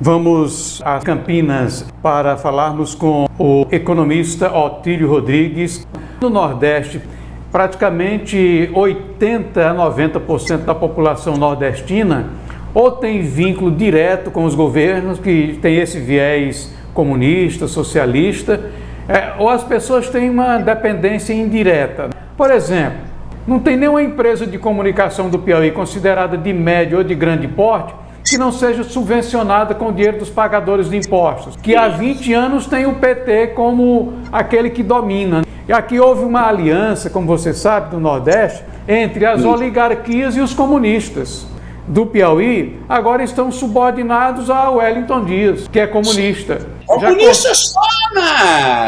Vamos a Campinas para falarmos com o economista Otílio Rodrigues. No Nordeste, praticamente 80% a 90% da população nordestina ou tem vínculo direto com os governos, que tem esse viés comunista, socialista, ou as pessoas têm uma dependência indireta. Por exemplo, não tem nenhuma empresa de comunicação do Piauí considerada de médio ou de grande porte que não seja subvencionada com o dinheiro dos pagadores de impostos, que há 20 anos tem o PT como aquele que domina. E aqui houve uma aliança, como você sabe, do Nordeste, entre as oligarquias e os comunistas do Piauí, agora estão subordinados a Wellington Dias, que é comunista. Comunista só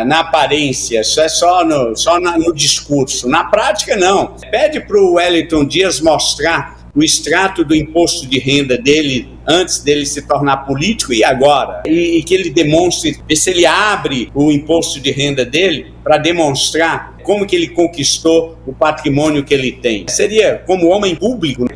na aparência, só no discurso. Na prática, não. Pede para o Wellington Dias mostrar o extrato do imposto de renda dele antes dele se tornar político e agora. E que ele demonstre, se ele abre o imposto de renda dele para demonstrar como que ele conquistou o patrimônio que ele tem. Seria como homem público,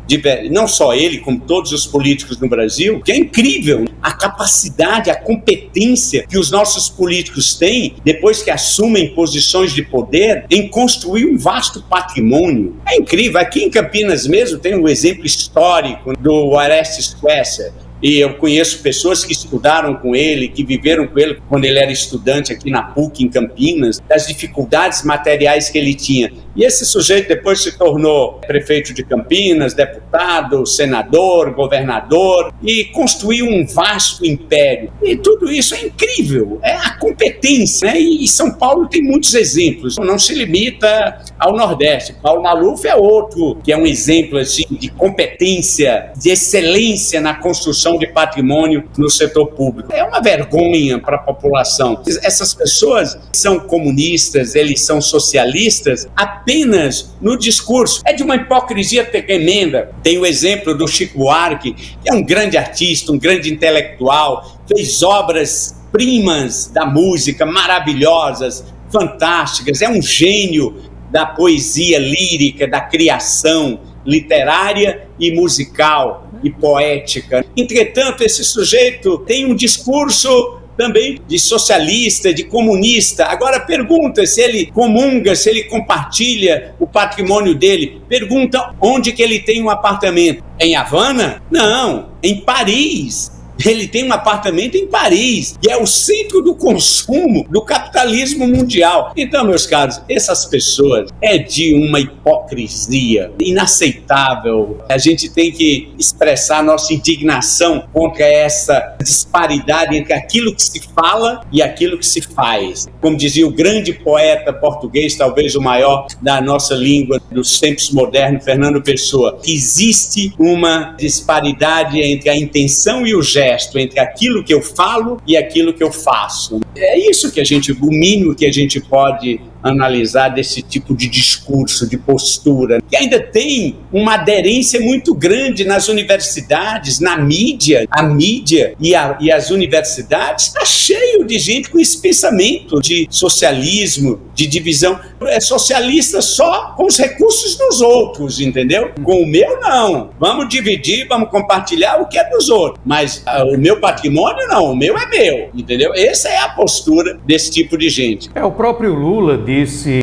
não só ele, como todos os políticos no Brasil, que é incrível a capacidade, a competência que os nossos políticos têm, depois que assumem posições de poder, em construir um vasto patrimônio. É incrível. Aqui em Campinas mesmo tem um exemplo histórico do Orestes Quercia. E eu conheço pessoas que estudaram com ele, que viveram com ele quando ele era estudante aqui na PUC, em Campinas, das dificuldades materiais que ele tinha. E esse sujeito depois se tornou prefeito de Campinas, deputado, senador, governador, e construiu um vasto império. E tudo isso é incrível, é a competência, né? E São Paulo tem muitos exemplos, não se limita ao Nordeste. Paulo Maluf é outro, que é um exemplo assim, de competência, de excelência na construção de patrimônio no setor público. É uma vergonha para a população. Essas pessoas são comunistas, eles são socialistas apenas no discurso. É de uma hipocrisia tremenda. Tem o exemplo do Chico Buarque, que é um grande artista, um grande intelectual, fez obras primas da música, maravilhosas, fantásticas, é um gênio da poesia lírica, da criação literária e musical e poética. Entretanto, esse sujeito tem um discurso também de socialista, de comunista. Agora pergunta se ele comunga, se ele compartilha o patrimônio dele. Pergunta onde que ele tem um apartamento. Em Havana? Não, em Paris. Ele tem um apartamento em Paris, que é o centro do consumo do capitalismo mundial. Então, meus caros, essas pessoas é de uma hipocrisia inaceitável. A gente tem que expressar nossa indignação contra essa disparidade entre aquilo que se fala e aquilo que se faz. Como dizia o grande poeta português, talvez o maior da nossa língua dos tempos modernos, Fernando Pessoa, existe uma disparidade entre a intenção e o gesto, entre aquilo que eu falo e aquilo que eu faço. É isso que o mínimo que a gente pode analisar desse tipo de discurso, de postura, que ainda tem uma aderência muito grande nas universidades, na mídia. A mídia e as universidades está cheio de gente com esse pensamento de socialismo, de divisão. É socialista só com os recursos dos outros, entendeu? Com o meu, não. Vamos dividir, vamos compartilhar o que é dos outros. Mas o meu patrimônio, não. O meu é meu, entendeu? Essa é a postura desse tipo de gente. O próprio Lula disse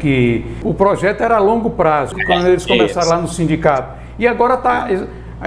que o projeto era a longo prazo, quando eles começaram lá no sindicato. E agora está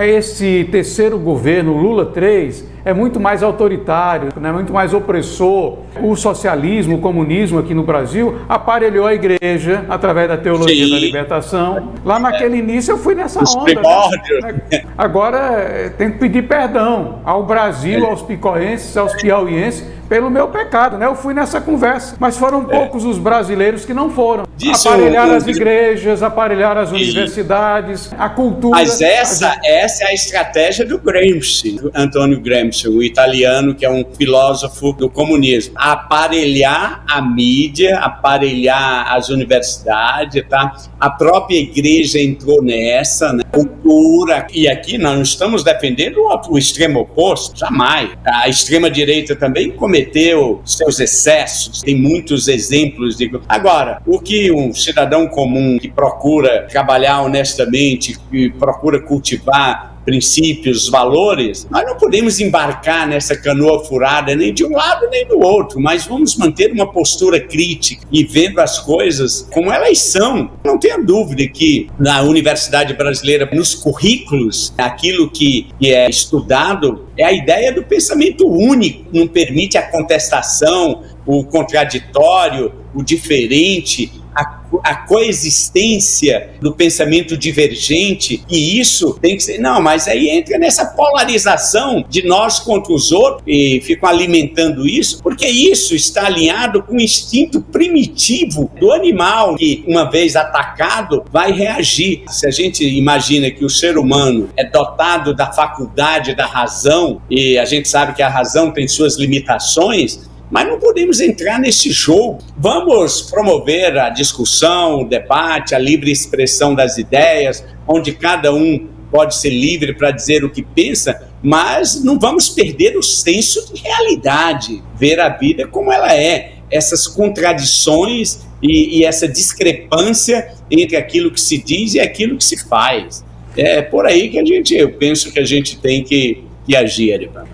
esse terceiro governo, Lula 3, é muito mais autoritário, né? Muito mais opressor. O socialismo, o comunismo aqui no Brasil aparelhou a igreja através da teologia da libertação. Lá naquele início eu fui nessa onda. Né? Agora tem que pedir perdão ao Brasil, aos picoenses, aos piauienses, pelo meu pecado, né? Eu fui nessa conversa, mas foram poucos os brasileiros que não foram. Aparelharam as igrejas, aparelharam as universidades, a cultura. Mas essa é a estratégia do Gramsci, Antônio Gramsci, o italiano que é um filósofo do comunismo. Aparelhar a mídia, aparelhar as universidades, tá? A própria igreja entrou nessa, né? Cultura. E aqui nós não estamos defendendo o extremo oposto, jamais. A extrema-direita também cometeu seus excessos, tem muitos exemplos. Agora, o que um cidadão comum que procura trabalhar honestamente, que procura cultivar princípios, valores, nós não podemos embarcar nessa canoa furada nem de um lado nem do outro, mas vamos manter uma postura crítica e vendo as coisas como elas são. Não tenha dúvida que na Universidade Brasileira, nos currículos, aquilo que é estudado é a ideia do pensamento único, não permite a contestação, o contraditório, o diferente, a coexistência do pensamento divergente, e isso tem que ser... Não, mas aí entra nessa polarização de nós contra os outros e ficam alimentando isso, porque isso está alinhado com o instinto primitivo do animal, que uma vez atacado vai reagir. Se a gente imagina que o ser humano é dotado da faculdade da razão, e a gente sabe que a razão tem suas limitações, mas não podemos entrar nesse jogo. Vamos promover a discussão, o debate, a livre expressão das ideias, onde cada um pode ser livre para dizer o que pensa, mas não vamos perder o senso de realidade, ver a vida como ela é, essas contradições e essa discrepância entre aquilo que se diz e aquilo que se faz. É por aí que eu penso que a gente tem que agir, Arivan.